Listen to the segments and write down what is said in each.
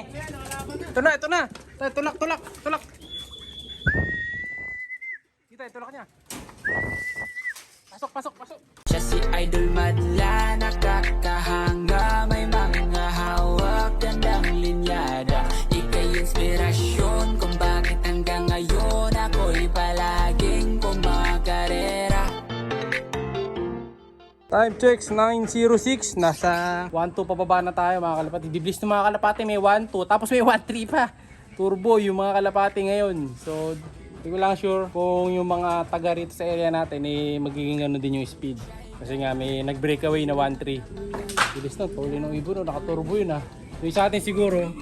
eh. Ito na, ito na. Tulak, tulak, tulak. Kita, tulak niya. Pasok, pasok, pasok. Siya si Idol Madla, nakakahanga, may mga hawak, gandang linyada. Ika'y inspirasyon kung bakit hanggang ngayon ako'y palaging kumakarera. Time checks 9:06. Nasa 1-2 pababa na tayo mga kalapati. Biblis ng mga kalapati, may 1-2. Tapos may 1-3 pa. Turbo yung mga kalapati ngayon. So hindi ko lang sure kung yung mga taga rito sa area natin magiging ano din yung speed. Kasi nga may nag-breakaway na 1-3. Bilis na, pauli ng ibon, naka-turbo yun ah. Yung sa atin siguro,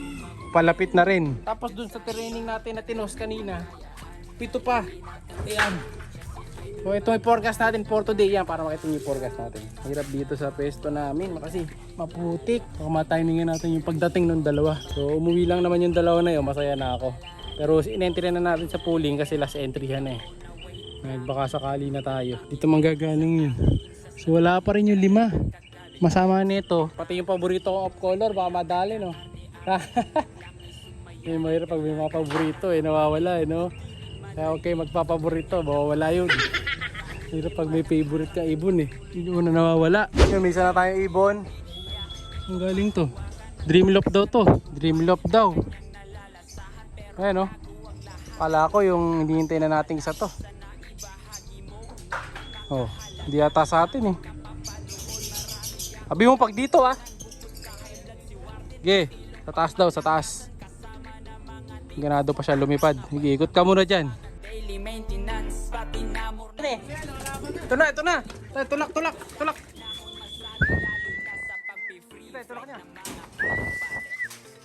palapit na rin. Tapos dun sa training natin na tinos kanina, 7 pa. Ayan. So ito yung forecast natin for today yan para makita niyo yung forecast natin. Hirap dito sa pesto namin kasi maputik. Baka matimingan natin yung pagdating ng dalawa. So umuwi lang naman yung dalawa na yun, masaya na ako. Pero in-entry na natin sa pooling kasi last entry yan eh. Baka sakali na tayo. Dito manggagaling yun. So wala pa rin yung 5. Masama nito. Pati yung paborito kong off color baka madali no. May mahirap pag may mga paborito nawawala no. Kaya okay magpapaborito, mawawala yun. Hirap pag may favorite ka ibon hindi mo na nawawala. Yung may isa na tayong ibon. Ang galing to. Dreamloft daw to. Dreamloft daw. Ayan Kala ko yung hindi hintay na nating isa to. Oh, hindi ata sa atin Abi mo pag dito Sige, sa taas daw, sa taas. Ganado pa siya lumipad. Sige, ikot ka muna dyan. Daily maintenance, pati namor na Ito na, ito na. Tulak, tulak, tulak. sa pag-free. Tulak niya.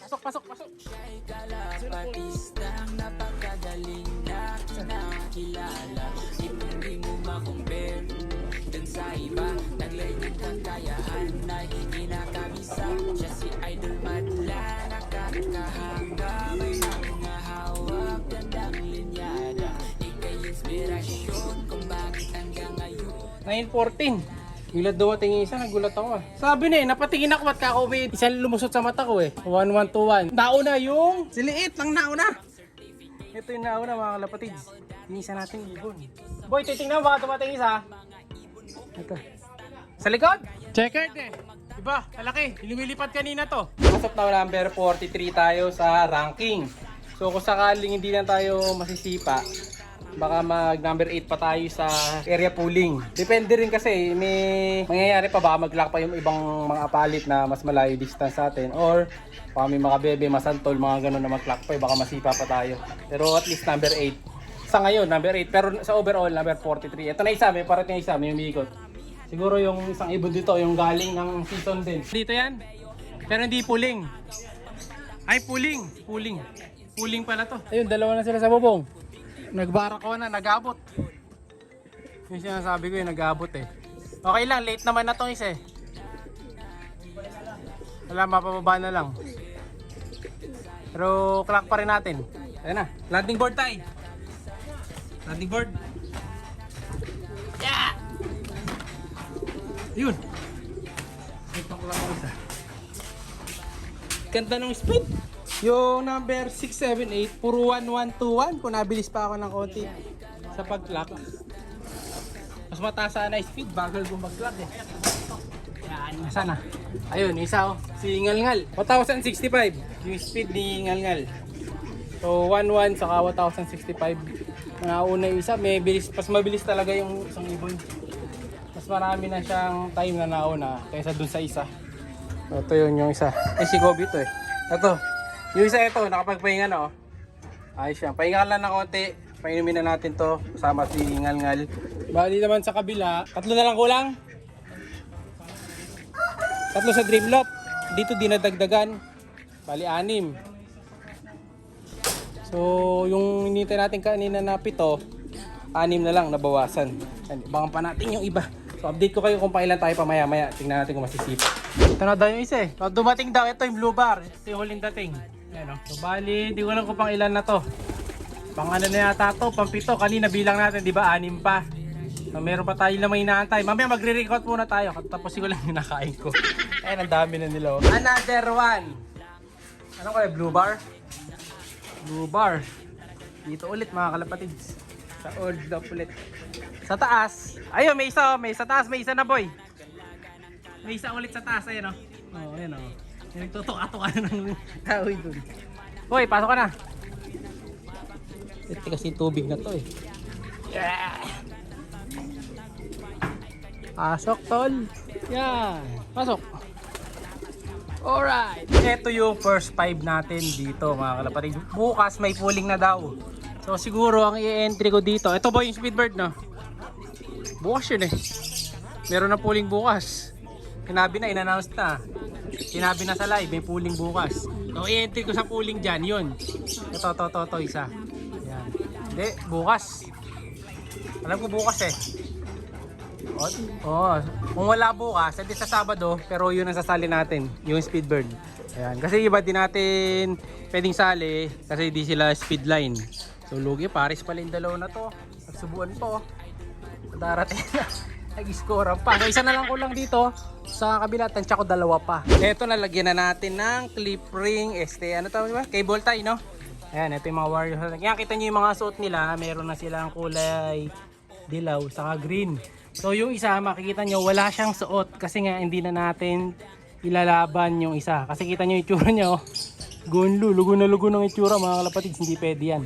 Pasok, pasok, pasok. Siya'y kalapatistang napakagaling na nakilala. Hindi mo ma-compare dun sa iba. Naglayang kakayahan na kinakabisa. Siya si Idol Madla, nakakahanga, may mga hawak, gandang linyada. Ika'y inspirasyon kung bakit hanggang ngayon 9:14. Bigla dumating yung isa, nagulat ako Sabi napatingin ako at kakauwi. Isa lumusot sa mata ko 1-1-2-1. Nauna yung siliit lang nauna. Ito yung nauna mga kalapatids. Yung isa natin ibon. Boy, titingnan baka dumating isa. Ito. Sa likod. Checkered Diba? Malaki. Lumilipad kanina to. Pasok na number 43 tayo sa ranking. So kung sakaling hindi na tayo masisipa, baka mag number 8 pa tayo sa area pooling. Depende rin kasi may mangyayari pa baka mag-lock pa yung ibang mga apalit na mas malayo distance sa atin or baka may mga bebe, masantol, mga ganun na mag-lock pa baka masipa pa tayo. Pero at least number 8. Sa ngayon number 8 pero sa overall number 43. Ito na isa, may parating isa, may umiikot. Siguro yung isang ibon dito yung galing ng season din. Dito yan. Pero hindi pooling. Ay pooling. Pooling pala to. Ayun, dalawa na sila sa bubong. Nagbarak ko na, nag-abot. Yung sinasabi ko yung nag-abot Okay lang, late naman na itong isa Wala, mapababa na lang. Pero clock pa rin natin. Ayan na, landing board tayo. Landing board. Yeah! Yun. Ito ko lang ako isa. Ganda ng speed. Yung number 678, puro 1121. Kung nabilis pa ako ng konti sa pag-clock. Mas mataas sana speed, bagal kung mag-clock Yan, nasa na. Ayun, isa si Ngalngal. 1065, yung speed ni Ngalngal. So, 11 saka 1065. Nauna yung isa, may bilis, mas mabilis talaga yung isang ibon. Mas marami na siyang time na nauna kaysa dun sa isa. Ito yun yung isa. Si Gobi ito Ito. Yung isa ito, nakapagpahinga na Ayos yan. Pahinga lang ng konti. Painumin na natin to. Kasama si Ngalngal. Bali naman sa kabila. 3 na lang kulang. 3 sa Dreamloft. Dito dinadagdagan. Bali 6. So yung hinintay natin kanina na 7, 6 na lang nabawasan. Abangan pa natin yung iba. So update ko kayo kung pailan tayo pamaya maya. Tingnan natin kung masisip. Ito na daw yung isa So, dumating daw ito yung blue bar. Ito yung huling dating. So bali, di ko lang kung pang ilan na to. Pang ano na yata to, pang 7. Kanina bilang natin, di ba? 6 pa. So, meron pa tayo na may inaantay. Mamaya magre-record muna tayo. Tapos ko lang yung nakain ko. Ayun, ang dami na nila Another one. Ano kaya? Blue bar? Blue bar. Dito ulit mga kalapatids. Sa old lock ulit. Sa taas. Ayun, may isa. May sa taas. May isa na boy. May isa ulit sa taas. Ayun o. Oh, ayun o. Nagtutuka-tuka na ng tao dun. Boy, pasok ka na. Ito kasi tubig na to eh. Yeah. Pasok tol. Yan. Pasok. Alright. Ito yung first 5 natin dito mga kalapatid. Bukas may pooling na daw. So siguro ang i-entry ko dito. Ito ba yung Speedbird no? Bukas yun eh. Meron na pooling bukas. Sinabi na, in-announce na. Sinabi na sa live, may pooling bukas. So i-entry ko sa pooling dyan, yun. Ito, isa. Yan. Hindi, bukas. Alam ko bukas eh. Oh, kung wala bukas, hindi sa Sabado, pero yun ang sasali natin, yung Speedbird. Ayan, kasi iba din natin pwedeng sali kasi di sila speed line. So lugi, pares pala yung dalawa na to. Nagsubuan po. Darating na. Nag-score pa. So isa na lang ko lang dito. Sa kabila, tansya ko dalawa pa. Ito, nalagyan na natin ng clip ring. Ano to ba? Cable tie, no? Ayan, ito yung mga Warriors. Kaya kita nyo yung mga suot nila. Meron na silang kulay dilaw, saka green. So yung isa, makikita nyo, wala siyang suot. Kasi nga, hindi na natin ilalaban yung isa. Kasi kita nyo yung itsura nyo. Gunlo, lugo na lugo ng itsura mga kalapatids. Hindi pwede yan.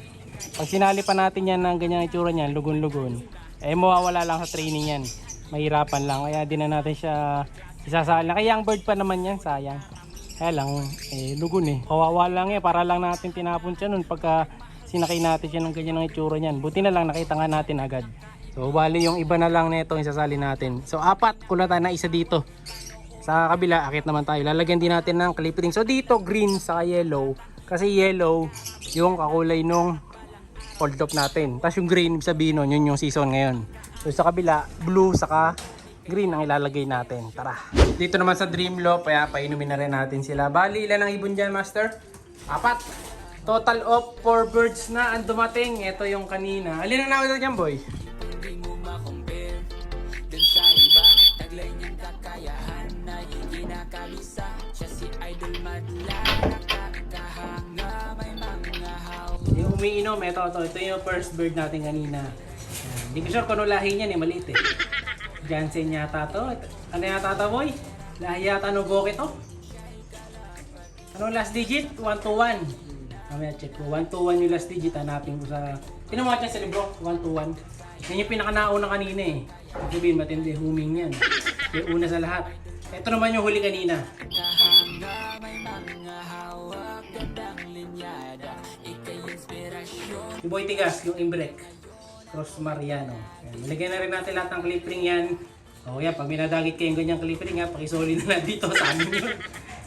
Pag sinali pa natin yan ng ganyang itsura niyan, lugon-lugon, eh mawawala lang sa training yan. Mahirapan lang. Kaya di na natin siya isasali. Kaya ang bird pa naman yan, sayang. Kaya lang, lugon eh. Kawawa lang eh, para lang natin tinapon siya nun pagka sinakay natin siya ng ganyan ng itsura niyan. Buti na lang nakita nga natin agad. So bali yung iba na lang nito yung isasali natin. So 4, kulatan na isa dito. Sa kabila, akit naman tayo. Lalagyan din natin ng clip ring. So dito green sa yellow. Kasi yellow yung kakulay nung hold up natin. Tapos yung green, sabihin nun, yun yung season ngayon. So sa kabila, blue saka green ang ilalagay natin. Tara. Dito naman sa Dreamloop, kaya painumin na rin natin sila. Bali, ilan ang ibon dyan, Master? 4. Total of 4 birds na ang dumating. Ito yung kanina. Alin ang nawala dyan, boy? Hindi mo makompare dun sa iba. Taglay niyang kakayahan ay kinakabisa. Siya si Idol Madla, nakakahanga, may mga haw. Yung umiinom, ito yung first bird natin kanina. Hindi ko sure kung ano lahi niyan, maliit eh. Jansen yata to. Ano yata to, boy? Lahi yata no Goke to. Ano last digit? 121. Mamaya check ko. 121 yung last digit. Hanapin ko sa... Tinawa dyan sa libro. 121. Yan yung pinakanauna kanina eh. Sabihin, matindi huming yan. Yung una sa lahat. Ito naman yung huli kanina. Kahanga, may mga hawak, gandang linyada. Ika'y inspirasyon. Si Boy Tigas, yung imbrek. Cross Mariano. Yan. Nilagyan na rin natin lahat ng clip ring yan. O yan, pag minadagit kayong ganyang clip ring ha, pakisoli na lang dito sa amin yun.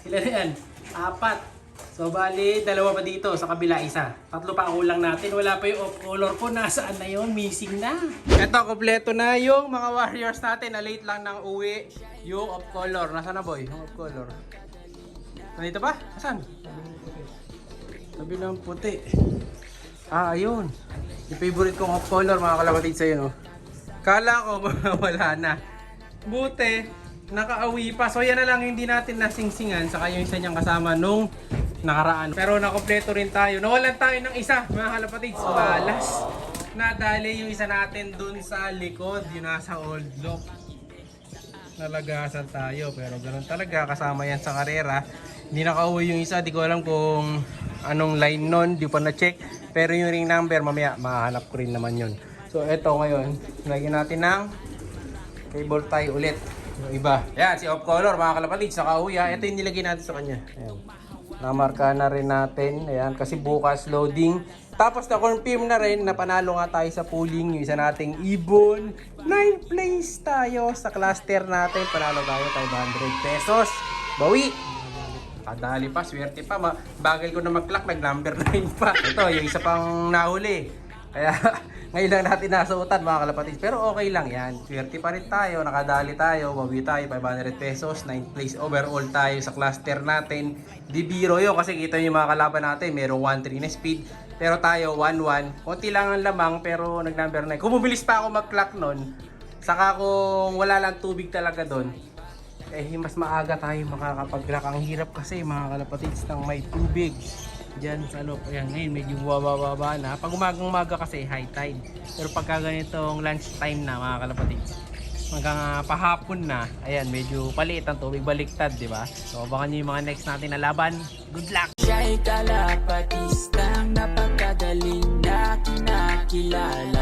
Ilan na yan? 4. So bali, 2 pa dito, sa kabila isa. 3 pa kulang natin. Wala pa yung off color ko. Nasaan na yun? Missing na. Eto, kompleto na yung mga warriors natin. Na late lang nang uwi yung off color. Nasaan na, boy? Yung off color. Nandito pa? Nasaan? Sabi ng puti. Ah, ayun. Yung favorite kong off color, mga kalapatid sa'yo, no? Kala ko wala na. Buti, nakauwi pa. So yan na lang hindi natin nasingsingan. Saka yung isa niyang kasama nung nakaraan. Pero nakompleto rin tayo. Nawalan tayo ng isa, mga kalapatids. Balas. Nadali yung isa natin dun sa likod. Yung nasa old lock. Nalagasan tayo. Pero ganoon talaga. Kasama yan sa karera. Hindi nakauwi yung isa. Di ko alam kung anong line nun. Di pa na-check. Pero yung ring number, mamaya mahanap ko rin naman yun. So eto ngayon, lagyan natin ng cable tie ulit. Yung iba. Ayan, si off color, mga kalapatid. Sa kauwi ha. Ito yung nilagay natin sa kanya. Ayan. Namarka na rin natin. Ayan, kasi bukas loading. Tapos na-confirm na rin na panalo nga tayo sa pooling. Yung isa nating ibon. 9 place tayo sa cluster natin. Panalo tayo 500 pesos. Bawi! Kadali pa, swerte pa. Bagal ko na mag-clock, nag-number 9 pa. Ito, yung isa pang nahuli. Kaya ngayon lang natin nasuotan mga kalapatids. Pero okay lang yan. Swerte pa rin tayo, nakadali tayo, bawi tayo, 500 pesos, 9th place overall tayo sa cluster natin. Di biro yun kasi kita nyo yung mga kalaban natin, merong 1-3 na speed. Pero tayo 1-1, konti lang ang lamang pero nag-number 9. Kung bumilis pa ako mag-clock nun, saka kung wala lang tubig talaga doon, eh mas maaga tayo makakapag-lock. Ang hirap kasi mga kalapatids ng may tubig dyan sa loob. Ayan, ngayon medyo baba na. Pag umaga kasi high tide. Pero pagka ganitong lunch time na mga kalapatids, hanggang pahapon na, ayan, medyo palit ang tubig, baliktad, di ba? So abangan nyo yung mga next natin na laban. Good luck! Siya'y kalapatistang napakagaling na kinakilala.